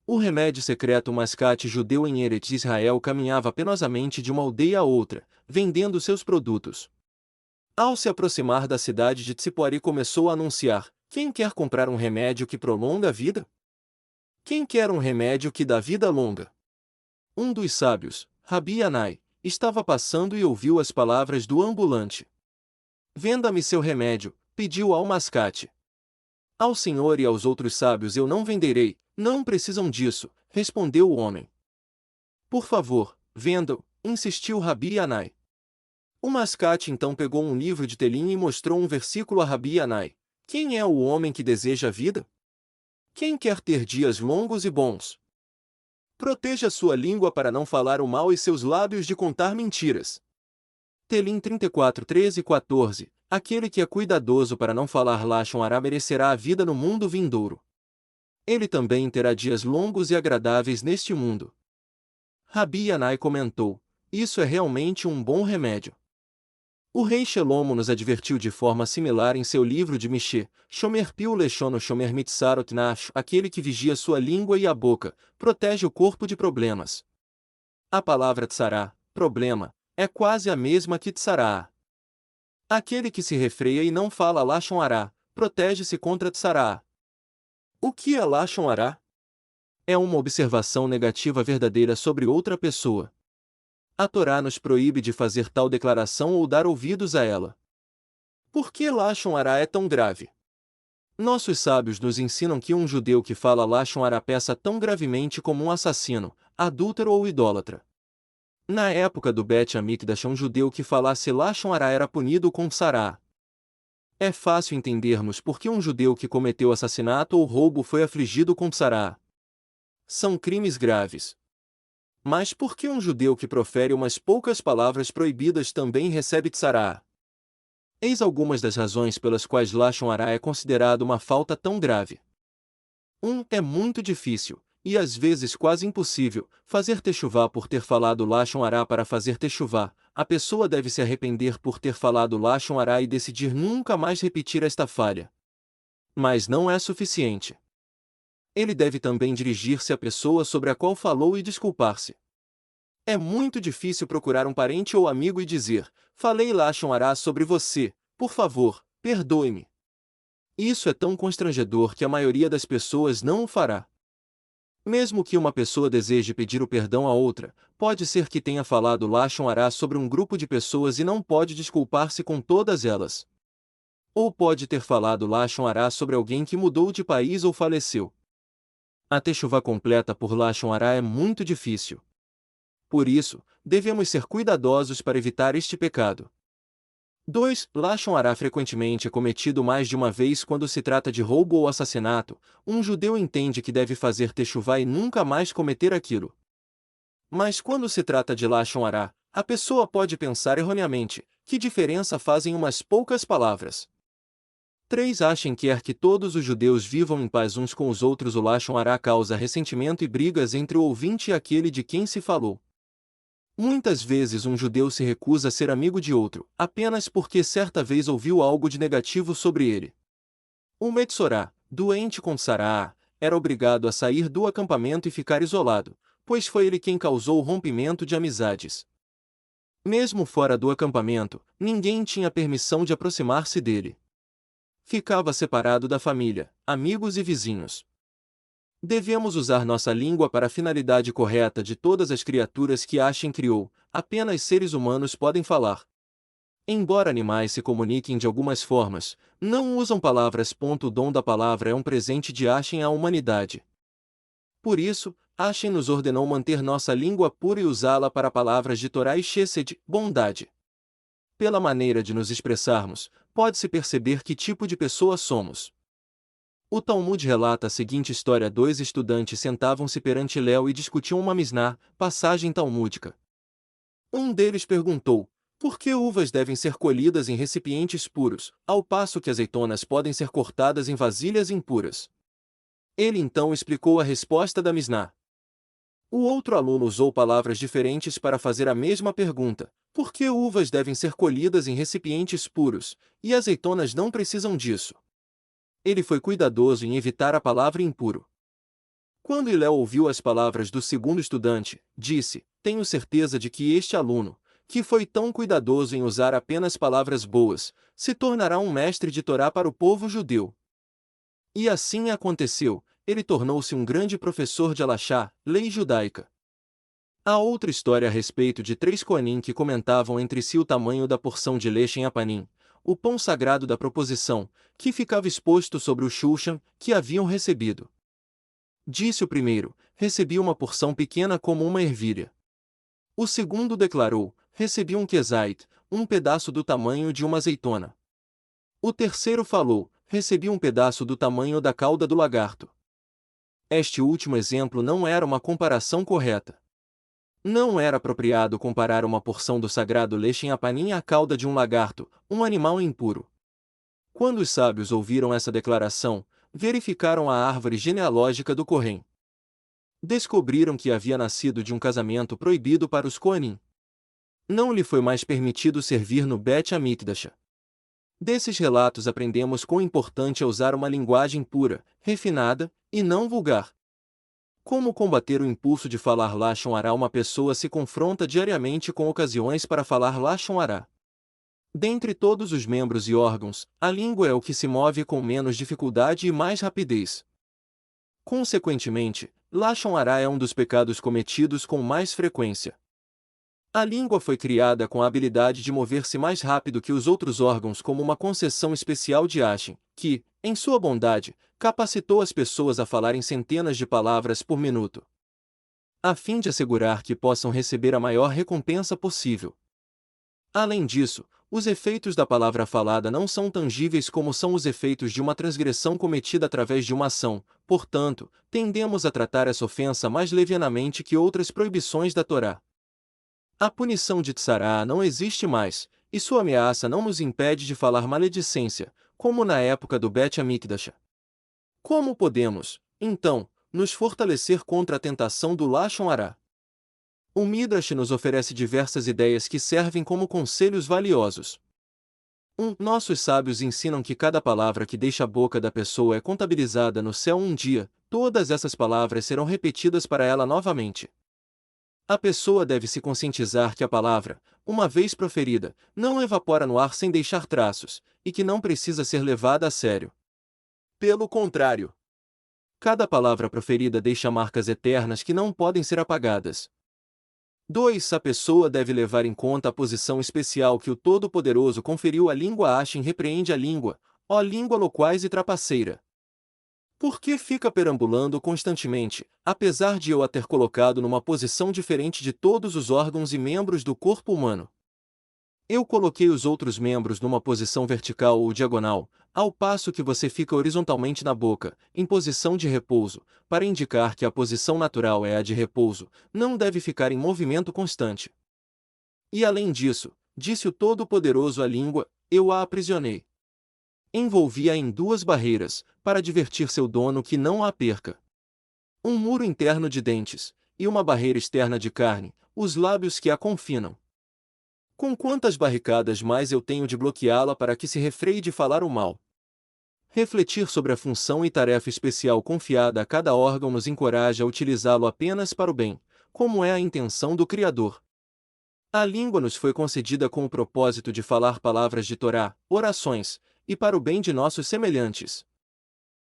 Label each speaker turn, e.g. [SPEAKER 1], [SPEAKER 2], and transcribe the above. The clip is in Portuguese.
[SPEAKER 1] O remédio secreto mascate judeu em Eretz Israel caminhava penosamente de uma aldeia a outra, vendendo seus produtos. Ao se aproximar da cidade de Tzipori começou a anunciar: quem quer comprar um remédio que prolonga a vida? Quem quer um remédio que dá vida longa? Um dos sábios, Rabi Yanai, estava passando e ouviu as palavras do ambulante. Venda-me seu remédio, pediu ao mascate. Ao senhor e aos outros sábios eu não venderei, não precisam disso, respondeu o homem. Por favor, venda-o, insistiu Rabi Yanai. O mascate então pegou um livro de Telim e mostrou um versículo a Rabi Yanai. Quem é o homem que deseja a vida? Quem quer ter dias longos e bons? Proteja sua língua para não falar o mal e seus lábios de contar mentiras. Telim 34, 13 e 14. Aquele que é cuidadoso para não falar Lashon Hará merecerá a vida no mundo vindouro. Ele também terá dias longos e agradáveis neste mundo. Rabi Yanai comentou: isso é realmente um bom remédio. O rei Shelomo nos advertiu de forma similar em seu livro de Mishê, Shomer Piu Leshono Shomer Mitzarot Nash, aquele que vigia sua língua e a boca, protege o corpo de problemas. A palavra tsará, problema, é quase a mesma que tsará. Aquele que se refreia e não fala Lashon Hará, protege-se contra tsará. O que é Lashon Hará? É uma observação negativa verdadeira sobre outra pessoa. A Torá nos proíbe de fazer tal declaração ou dar ouvidos a ela. Por que Lashon Hará é tão grave? Nossos sábios nos ensinam que um judeu que fala Lashon Hará peça tão gravemente como um assassino, adúltero ou idólatra. Na época do Bet Amikdash, um judeu que falasse Lashon Hará era punido com Sará. É fácil entendermos por que um judeu que cometeu assassinato ou roubo foi afligido com Sará. São crimes graves. Mas por que um judeu que profere umas poucas palavras proibidas também recebe tsará? Eis algumas das razões pelas quais Lashon Hará é considerado uma falta tão grave. 1. É muito difícil, e às vezes quase impossível, fazer techuvá por ter falado Lashon Hará. Para fazer techuvá, a pessoa deve se arrepender por ter falado Lashon Hará e decidir nunca mais repetir esta falha. Mas não é suficiente. Ele deve também dirigir-se à pessoa sobre a qual falou e desculpar-se. É muito difícil procurar um parente ou amigo e dizer: falei Lashon Hará sobre você, por favor, perdoe-me. Isso é tão constrangedor que a maioria das pessoas não o fará. Mesmo que uma pessoa deseje pedir o perdão a outra, pode ser que tenha falado Lashon Hará sobre um grupo de pessoas e não pode desculpar-se com todas elas. Ou pode ter falado Lashon Hará sobre alguém que mudou de país ou faleceu. A techuvá completa por Lashon Hará é muito difícil. Por isso, devemos ser cuidadosos para evitar este pecado. 2. Lashon Hará frequentemente é cometido mais de uma vez quando se trata de roubo ou assassinato. Um judeu entende que deve fazer techuvá e nunca mais cometer aquilo. Mas quando se trata de Lashon Hará, a pessoa pode pensar erroneamente: que diferença fazem umas poucas palavras? 3. Achem que quer que todos os judeus vivam em paz uns com os outros. O Lashon Hará causa ressentimento e brigas entre o ouvinte e aquele de quem se falou. Muitas vezes um judeu se recusa a ser amigo de outro, apenas porque certa vez ouviu algo de negativo sobre ele. O Metsorá, doente com Sará, era obrigado a sair do acampamento e ficar isolado, pois foi ele quem causou o rompimento de amizades. Mesmo fora do acampamento, ninguém tinha permissão de aproximar-se dele. Ficava separado da família, amigos e vizinhos. Devemos usar nossa língua para a finalidade correta de todas as criaturas que Hashem criou. Apenas seres humanos podem falar. Embora animais se comuniquem de algumas formas, não usam palavras. O dom da palavra é um presente de Hashem à humanidade. Por isso, Hashem nos ordenou manter nossa língua pura e usá-la para palavras de Torá e Chesed, bondade. Pela maneira de nos expressarmos, pode-se perceber que tipo de pessoa somos. O Talmud relata a seguinte história: dois estudantes sentavam-se perante Léo e discutiam uma Misná, passagem talmúdica. Um deles perguntou: por que uvas devem ser colhidas em recipientes puros, ao passo que azeitonas podem ser cortadas em vasilhas impuras? Ele então explicou a resposta da Misná. O outro aluno usou palavras diferentes para fazer a mesma pergunta: por que uvas devem ser colhidas em recipientes puros, e azeitonas não precisam disso? Ele foi cuidadoso em evitar a palavra impuro. Quando Hillel ouviu as palavras do segundo estudante, disse: Tenho certeza de que este aluno, que foi tão cuidadoso em usar apenas palavras boas, se tornará um mestre de Torá para o povo judeu. E assim aconteceu, ele tornou-se um grande professor de Alachá, lei judaica. Há outra história a respeito de 3 Koanim que comentavam entre si o tamanho da porção de Lechem Apanim, o pão sagrado da proposição, que ficava exposto sobre o Shulchan, que haviam recebido. Disse o primeiro: recebi uma porção pequena como uma ervilha. O segundo declarou: recebi um quesait, um pedaço do tamanho de uma azeitona. O terceiro falou: recebi um pedaço do tamanho da cauda do lagarto. Este último exemplo não era uma comparação correta. Não era apropriado comparar uma porção do sagrado Lechem Apanim à cauda de um lagarto, um animal impuro. Quando os sábios ouviram essa declaração, verificaram a árvore genealógica do Corém. Descobriram que havia nascido de um casamento proibido para os Koanim. Não lhe foi mais permitido servir no Bet Amikdash. Desses relatos aprendemos quão importante é usar uma linguagem pura, refinada, e não vulgar. Como combater o impulso de falar Lashon Hará? Uma pessoa se confronta diariamente com ocasiões para falar Lashon Hará. Dentre todos os membros e órgãos, a língua é o que se move com menos dificuldade e mais rapidez. Consequentemente, Lashon Hará é um dos pecados cometidos com mais frequência. A língua foi criada com a habilidade de mover-se mais rápido que os outros órgãos como uma concessão especial de Hashem, que, em sua bondade, capacitou as pessoas a falarem centenas de palavras por minuto, a fim de assegurar que possam receber a maior recompensa possível. Além disso, os efeitos da palavra falada não são tangíveis como são os efeitos de uma transgressão cometida através de uma ação, portanto, tendemos a tratar essa ofensa mais levianamente que outras proibições da Torá. A punição de Tsará não existe mais, e sua ameaça não nos impede de falar maledicência, como na época do Bet Amikdash. Como podemos, então, nos fortalecer contra a tentação do Lashon Hará? O Midrash nos oferece diversas ideias que servem como conselhos valiosos. Nossos sábios ensinam que cada palavra que deixa a boca da pessoa é contabilizada no céu um dia, todas essas palavras serão repetidas para ela novamente. A pessoa deve se conscientizar que a palavra, uma vez proferida, não evapora no ar sem deixar traços, e que não precisa ser levada a sério. Pelo contrário, cada palavra proferida deixa marcas eternas que não podem ser apagadas. 2. A pessoa deve levar em conta a posição especial que o Todo-Poderoso conferiu à língua. Hashem repreende a língua, ó língua loquaz e trapaceira. Por que fica perambulando constantemente, apesar de eu a ter colocado numa posição diferente de todos os órgãos e membros do corpo humano? Eu coloquei os outros membros numa posição vertical ou diagonal, ao passo que você fica horizontalmente na boca, em posição de repouso, para indicar que a posição natural é a de repouso, não deve ficar em movimento constante. E além disso, disse o Todo-Poderoso à língua, eu a aprisionei. Envolvi-a em 2 barreiras, para divertir seu dono que não a perca. Um muro interno de dentes, e uma barreira externa de carne, os lábios que a confinam. Com quantas barricadas mais eu tenho de bloqueá-la para que se refreie de falar o mal? Refletir sobre a função e tarefa especial confiada a cada órgão nos encoraja a utilizá-lo apenas para o bem, como é a intenção do Criador. A língua nos foi concedida com o propósito de falar palavras de Torá, orações, e para o bem de nossos semelhantes.